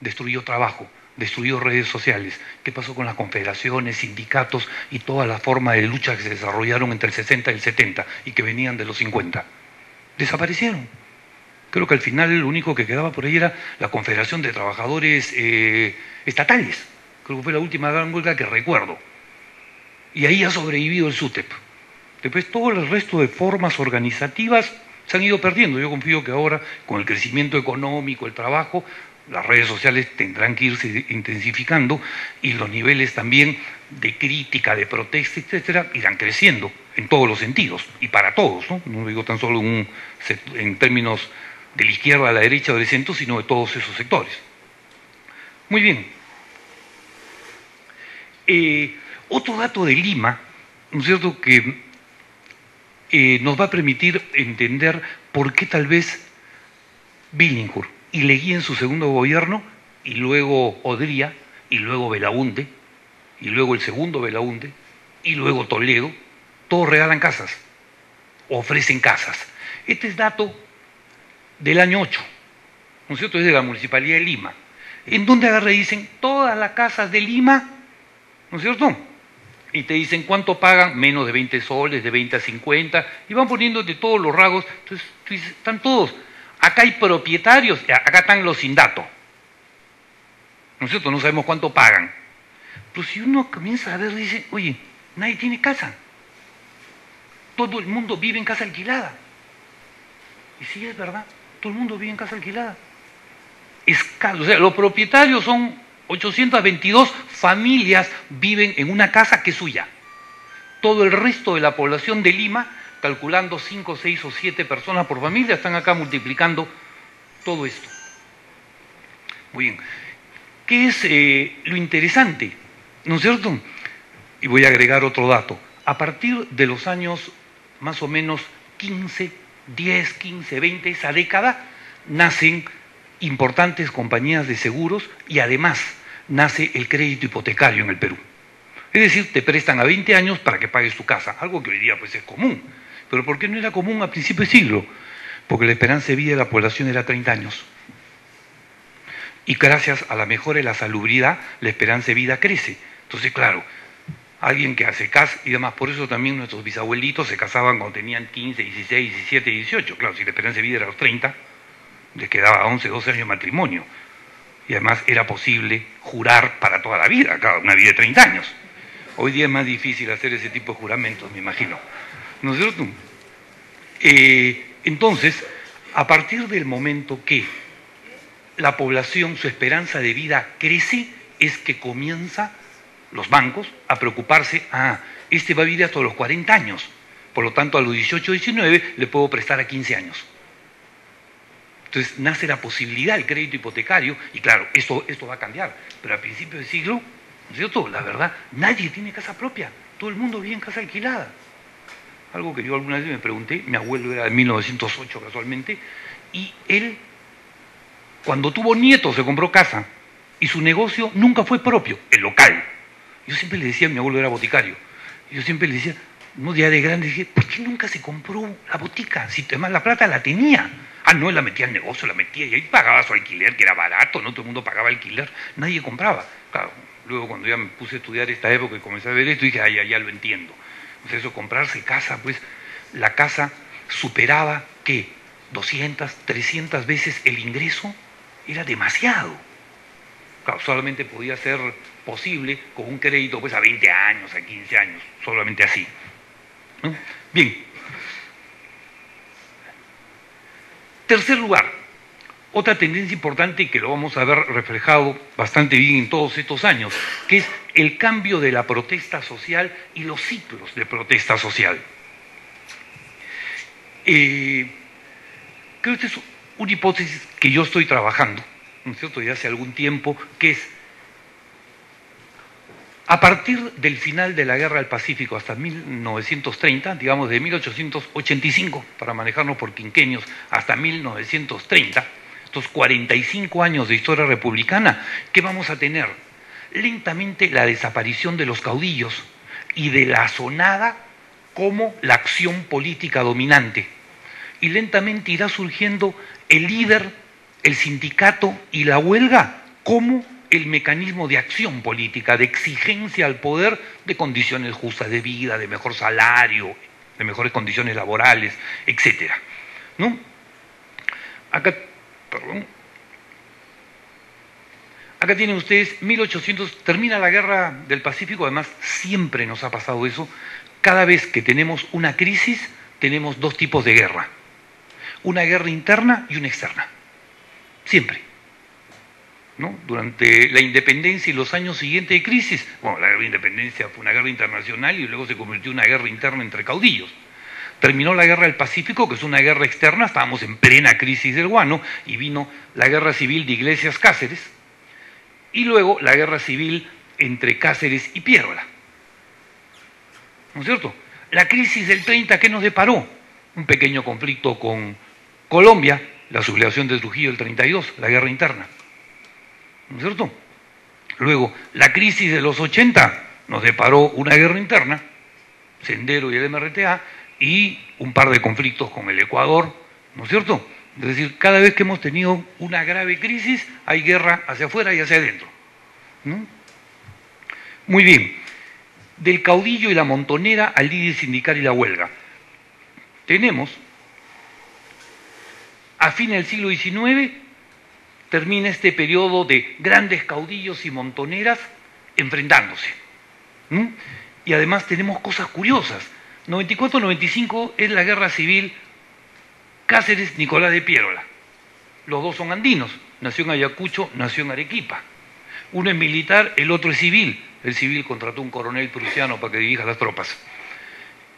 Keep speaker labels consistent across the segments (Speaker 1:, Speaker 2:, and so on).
Speaker 1: destruyó trabajo, destruyó redes sociales. ¿Qué pasó con las confederaciones, sindicatos y toda la forma de lucha que se desarrollaron entre el 60 y el 70 y que venían de los 50? Desaparecieron. Creo que al final lo único que quedaba por ahí era la Confederación de Trabajadores Estatales. Creo que fue la última gran huelga que recuerdo. Y ahí ha sobrevivido el SUTEP. Después todo el resto de formas organizativas se han ido perdiendo. Yo confío que ahora, con el crecimiento económico, el trabajo, las redes sociales tendrán que irse intensificando y los niveles también de crítica, de protesta, etcétera, irán creciendo en todos los sentidos y para todos, ¿no? No digo tan solo en términos de la izquierda a la derecha o del centro, sino de todos esos sectores. Muy bien. Otro dato de Lima, ¿no es cierto?, que nos va a permitir entender por qué tal vez Billinghurst y Leguía en su segundo gobierno, y luego Odría, y luego Belaúnde, y luego el segundo Belaúnde, y luego Toledo, todos regalan casas, ofrecen casas. Este es dato del año 8, ¿no es cierto?, es de la Municipalidad de Lima, en donde agarran y dicen todas las casas de Lima, ¿no es cierto?, y te dicen cuánto pagan, menos de 20 soles, de 20 a 50, y van poniéndote todos los rasgos. Entonces tú dices, están todos, acá hay propietarios, acá están los sin dato, ¿no es cierto?, no sabemos cuánto pagan. Pero si uno comienza a ver, dice, oye, nadie tiene casa, todo el mundo vive en casa alquilada. Y sí, es verdad, todo el mundo vive en casa alquilada. O sea, los propietarios son 822 familias viven en una casa que es suya. Todo el resto de la población de Lima, calculando 5, 6 o 7 personas por familia, están acá multiplicando todo esto. Muy bien. ¿Qué es lo interesante? ¿No es cierto? Y voy a agregar otro dato. A partir de los años más o menos 10, 15, 20, esa década, nacen importantes compañías de seguros y además nace el crédito hipotecario en el Perú. Es decir, te prestan a 20 años para que pagues tu casa, algo que hoy día pues es común. Pero ¿por qué no era común a principios de siglo? Porque la esperanza de vida de la población era 30 años. Y gracias a la mejora de la salubridad, la esperanza de vida crece. Entonces, claro, alguien que hace casa y demás, por eso también nuestros bisabuelitos se casaban cuando tenían 15, 16, 17, 18. Claro, si la esperanza de vida era los 30, les quedaba 11, 12 años de matrimonio. Y además era posible jurar para toda la vida, claro, una vida de 30 años. Hoy día es más difícil hacer ese tipo de juramentos, me imagino. ¿No es cierto? Entonces, a partir del momento que la población, su esperanza de vida crece, es que comienza los bancos a preocuparse, este va a vivir hasta los 40 años, por lo tanto a los 18, 19 le puedo prestar a 15 años. Entonces nace la posibilidad del crédito hipotecario, y claro, esto va a cambiar, pero a principios del siglo, ¿no es cierto?, la verdad, nadie tiene casa propia, todo el mundo vive en casa alquilada. Algo que yo alguna vez me pregunté, mi abuelo era de 1908 casualmente, y él, cuando tuvo nietos, se compró casa, y su negocio nunca fue propio, el local. Yo siempre le decía, mi abuelo era boticario, y yo siempre le decía, no, ya de grande, dije, ¿por qué nunca se compró la botica? Si además la plata la tenía. No, él la metía al negocio, la metía y ahí pagaba su alquiler, que era barato, no todo el mundo pagaba alquiler, nadie compraba. Claro, luego cuando ya me puse a estudiar esta época y comencé a ver esto, dije, ya lo entiendo. O sea, eso, comprarse casa, pues la casa superaba, ¿qué? 200, 300 veces el ingreso, era demasiado. Claro, solamente podía ser posible con un crédito pues a 20 años, a 15 años, solamente así. ¿No? Bien. Tercer lugar, otra tendencia importante que lo vamos a ver reflejado bastante bien en todos estos años, que es el cambio de la protesta social y los ciclos de protesta social. Creo que esta es una hipótesis que yo estoy trabajando, ¿no es cierto?, ya hace algún tiempo, que es a partir del final de la Guerra del Pacífico hasta 1930, digamos de 1885, para manejarnos por quinquenios, hasta 1930, estos 45 años de historia republicana, ¿qué vamos a tener? Lentamente la desaparición de los caudillos y de la asonada como la acción política dominante. Y lentamente irá surgiendo el líder, el sindicato y la huelga como el mecanismo de acción política, de exigencia al poder de condiciones justas de vida, de mejor salario, de mejores condiciones laborales, etcétera, ¿no? Acá, perdón. Acá tienen ustedes 1800, termina la guerra del Pacífico, además siempre nos ha pasado eso. Cada vez que tenemos una crisis, tenemos dos tipos de guerra. Una guerra interna y una externa. Siempre. ¿No? Durante la independencia y los años siguientes de crisis, bueno, la guerra de independencia fue una guerra internacional y luego se convirtió en una guerra interna entre caudillos. Terminó la guerra del Pacífico, que es una guerra externa, estábamos en plena crisis del guano, y vino la guerra civil de Iglesias Cáceres, y luego la guerra civil entre Cáceres y Piérola. ¿No es cierto? La crisis del 30, ¿qué nos deparó? Un pequeño conflicto con Colombia, la sublevación de Trujillo del 32, la guerra interna. ¿No es cierto? Luego, la crisis de los 80 nos deparó una guerra interna, Sendero y el MRTA, y un par de conflictos con el Ecuador, ¿no es cierto? Es decir, cada vez que hemos tenido una grave crisis, hay guerra hacia afuera y hacia adentro, ¿no? Muy bien. Del caudillo y la montonera al líder sindical y la huelga. Tenemos, a fines del siglo XIX, termina este periodo de grandes caudillos y montoneras enfrentándose, ¿no? Y además tenemos cosas curiosas. 94-95 es la guerra civil Cáceres-Nicolás de Piérola. Los dos son andinos, nació en Ayacucho, nació en Arequipa. Uno es militar, el otro es civil. El civil contrató un coronel prusiano para que dirija las tropas.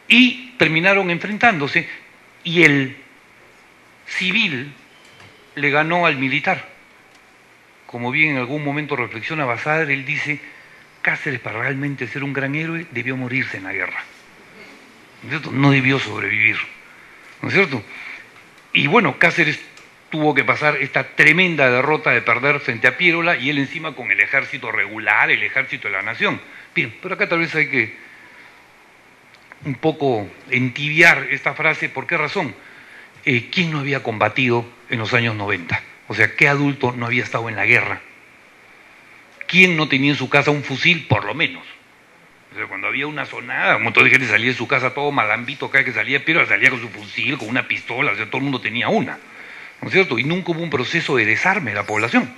Speaker 1: Y terminaron enfrentándose y el civil le ganó al militar. Como bien en algún momento reflexiona Basadre, él dice, Cáceres para realmente ser un gran héroe debió morirse en la guerra. ¿No es cierto? No debió sobrevivir. ¿No es cierto? Y bueno, Cáceres tuvo que pasar esta tremenda derrota de perder frente a Piérola y él encima con el ejército regular, el ejército de la nación. Bien, pero acá tal vez hay que un poco entibiar esta frase. ¿Por qué razón? ¿Quién no había combatido en los años 90? O sea, ¿qué adulto no había estado en la guerra? ¿Quién no tenía en su casa un fusil, por lo menos? O sea, cuando había una sonada, un montón de gente salía de su casa todo malambito, cada vez que salía Piérola salía con su fusil, con una pistola, o sea, todo el mundo tenía una. ¿No es cierto? Y nunca hubo un proceso de desarme de la población.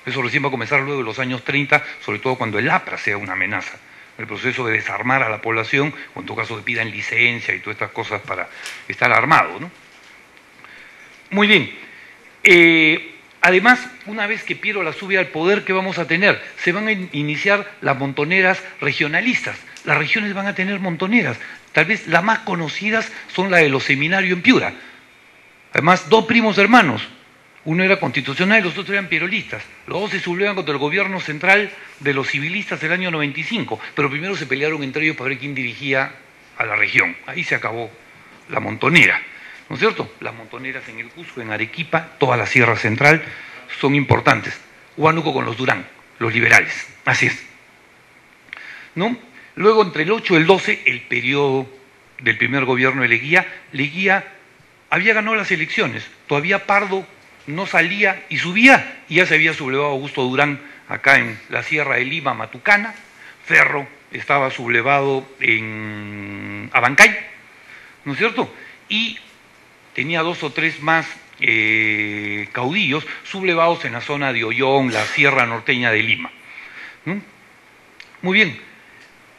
Speaker 1: Eso recién va a comenzar luego de los años 30, sobre todo cuando el APRA sea una amenaza. El proceso de desarmar a la población, o en todo caso que pidan licencia y todas estas cosas para estar armado, ¿no? Muy bien. Además, una vez que Piérola sube al poder, ¿qué vamos a tener? Se van a iniciar las montoneras regionalistas. Las regiones van a tener montoneras. Tal vez las más conocidas son las de los seminarios en Piura. Además, dos primos hermanos. Uno era constitucional y los otros eran pierolistas. Los dos se sublevan contra el gobierno central de los civilistas del año 95. Pero primero se pelearon entre ellos para ver quién dirigía a la región. Ahí se acabó la montonera. ¿No es cierto? Las montoneras en el Cusco, en Arequipa, toda la Sierra Central son importantes. Huánuco con los Durán, los liberales. Así es. ¿No? Luego, entre el 8 y el 12, el periodo del primer gobierno de Leguía había ganado las elecciones. Todavía Pardo no salía y subía, y ya se había sublevado Augusto Durán acá en la Sierra de Lima, Matucana. Ferro estaba sublevado en Abancay, ¿no es cierto? Y tenía dos o tres más caudillos sublevados en la zona de Ollón, la Sierra Norteña de Lima. ¿No? Muy bien.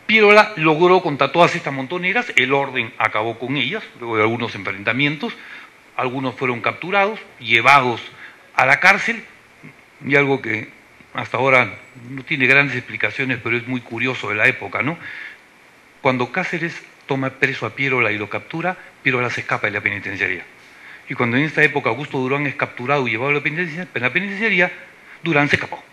Speaker 1: Piérola logró contra todas estas montoneras, el orden acabó con ellas, luego de algunos enfrentamientos, algunos fueron capturados, llevados a la cárcel, y algo que hasta ahora no tiene grandes explicaciones, pero es muy curioso de la época, ¿no? Cuando Cáceres toma preso a Piérola y lo captura, Piérola se escapa de la penitenciaría. Y cuando en esta época Augusto Durán es capturado y llevado a la penitenciaría, Durán se escapó.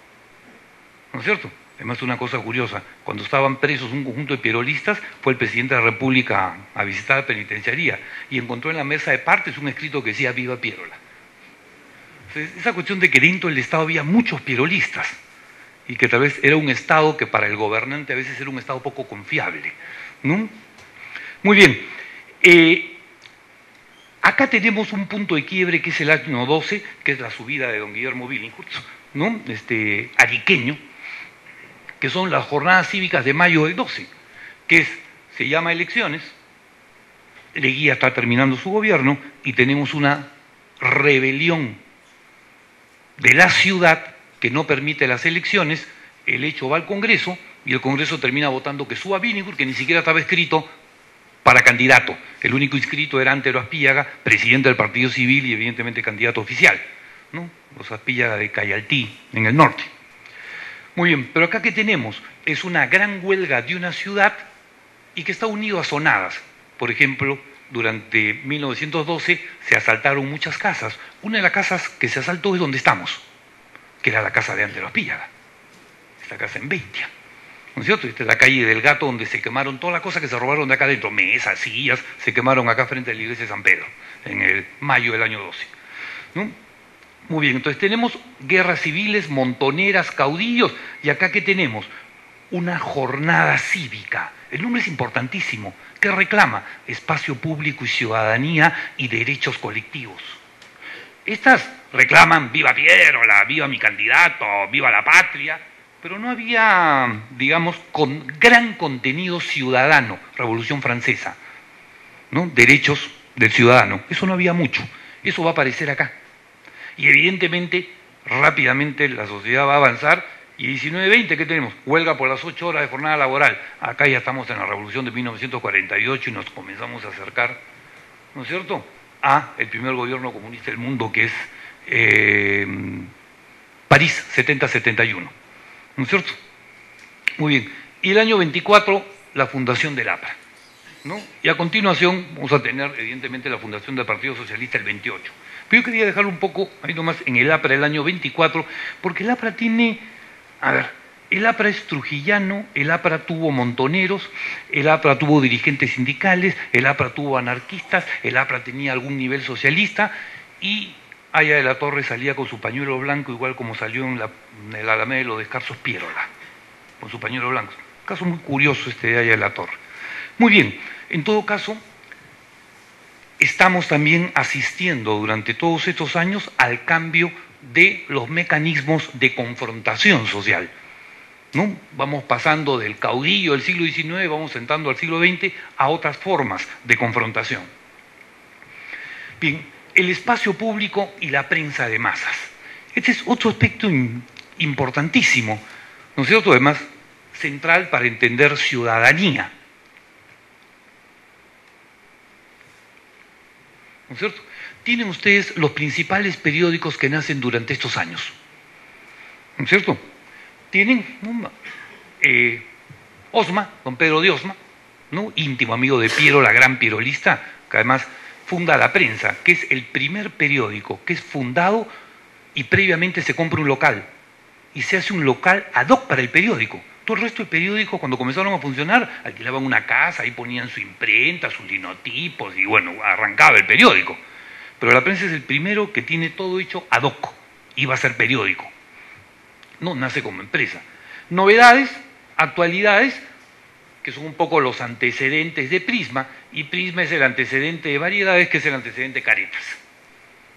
Speaker 1: ¿No es cierto? Además, una cosa curiosa, cuando estaban presos un conjunto de pierolistas, fue el presidente de la República a visitar la penitenciaría y encontró en la mesa de partes un escrito que decía "Viva Piérola". Entonces, esa cuestión de que dentro del Estado había muchos pierolistas y que tal vez era un Estado que para el gobernante a veces era un Estado poco confiable, ¿no? Muy bien. Acá tenemos un punto de quiebre que es el año 12, que es la subida de don Guillermo Billinghurst, ¿no? Ariqueño, que son las jornadas cívicas de mayo del 12, se llama elecciones, Leguía está terminando su gobierno y tenemos una rebelión de la ciudad que no permite las elecciones, el hecho va al Congreso y el Congreso termina votando que suba Billinghurst, que ni siquiera estaba escrito para candidato. El único inscrito era Antero Aspíllaga, presidente del Partido Civil y evidentemente candidato oficial, ¿no? Los Aspíllaga de Cayaltí, en el norte. Muy bien, pero acá ¿qué tenemos? Es una gran huelga de una ciudad y que está unido a zonadas. Por ejemplo, durante 1912 se asaltaron muchas casas. Una de las casas que se asaltó es donde estamos, que era la casa de Antero Aspíllaga, esta casa en Beitia, ¿no es cierto? Esta es la calle del Gato, donde se quemaron todas las cosas que se robaron de acá adentro, mesas, sillas, se quemaron acá frente a la iglesia de San Pedro, en el mayo del año 12, ¿no? Muy bien, entonces tenemos guerras civiles, montoneras, caudillos, y acá ¿qué tenemos? Una jornada cívica. El nombre es importantísimo. ¿Qué reclama? Espacio público y ciudadanía y derechos colectivos. Estas reclaman viva Piérola, viva mi candidato, viva la patria, pero no había, digamos, con gran contenido ciudadano, Revolución Francesa, ¿no? Derechos del ciudadano, eso no había mucho, eso va a aparecer acá. Y evidentemente, rápidamente la sociedad va a avanzar. Y 19-20, ¿qué tenemos? Huelga por las 8 horas de jornada laboral. Acá ya estamos en la revolución de 1948 y nos comenzamos a acercar, ¿no es cierto?, a el primer gobierno comunista del mundo, que es París, 70-71, ¿no es cierto? Muy bien. Y el año 24, la fundación del APRA, ¿no? Y a continuación vamos a tener, evidentemente, la fundación del Partido Socialista el 28. Pero yo quería dejarlo un poco, ahí nomás, en el APRA el año 24, porque el APRA tiene... A ver, el APRA es trujillano, el APRA tuvo montoneros, el APRA tuvo dirigentes sindicales, el APRA tuvo anarquistas, el APRA tenía algún nivel socialista y Aya de la Torre salía con su pañuelo blanco, igual como salió en el Alameda de los Descarsos Piérola, con su pañuelo blanco. Un caso muy curioso de Aya de la Torre. Muy bien, en todo caso, estamos también asistiendo durante todos estos años al cambio de los mecanismos de confrontación social, ¿no? Vamos pasando del caudillo del siglo XIX, vamos entrando al siglo XX a otras formas de confrontación. Bien, el espacio público y la prensa de masas. Este es otro aspecto importantísimo, ¿no es cierto? Además, central para entender ciudadanía, ¿no es cierto? Tienen ustedes los principales periódicos que nacen durante estos años, ¿no es cierto? Tienen Osma, don Pedro de Osma, ¿no? Íntimo amigo de Piero, la gran pierolista, que además funda La Prensa, que es el primer periódico que es fundado y previamente se compra un local y se hace un local ad hoc para el periódico. Todo el resto de periódicos, cuando comenzaron a funcionar, alquilaban una casa, ahí ponían su imprenta, sus linotipos y bueno, arrancaba el periódico. Pero La Prensa es el primero que tiene todo hecho ad hoc, iba a ser periódico. No nace como empresa. Novedades, actualidades, que son un poco los antecedentes de Prisma, y Prisma es el antecedente de Variedades, que es el antecedente de Caretas,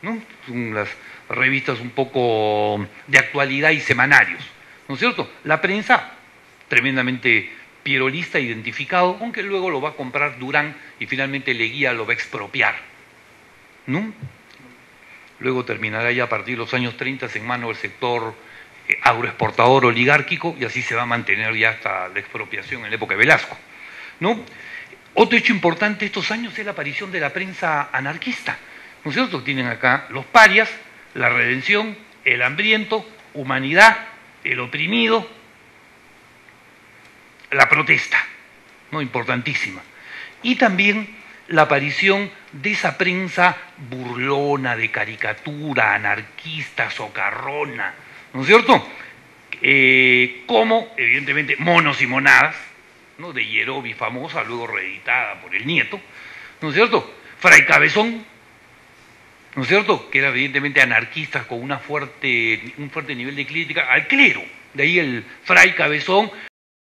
Speaker 1: ¿no? Son las revistas un poco de actualidad y semanarios, ¿no es cierto? La Prensa, tremendamente pierolista, identificado, aunque luego lo va a comprar Durán y finalmente Leguía lo va a expropiar, ¿no? Luego terminará ya a partir de los años 30 en manos del sector agroexportador oligárquico y así se va a mantener ya hasta la expropiación en la época de Velasco, ¿no? Otro hecho importante de estos años es la aparición de la prensa anarquista, ¿no es cierto? Tienen acá Los Parias, La Redención, El Hambriento, Humanidad, El Oprimido, La Protesta, ¿no? Importantísima. Y también la aparición de esa prensa burlona, de caricatura, anarquista, socarrona, ¿no es cierto? Como, evidentemente, Monos y Monadas, ¿no? De Yerobi, famosa, luego reeditada por el nieto, ¿no es cierto? Fray Cabezón, ¿no es cierto? Que era evidentemente anarquista con un fuerte nivel de crítica al clero. De ahí el Fray Cabezón,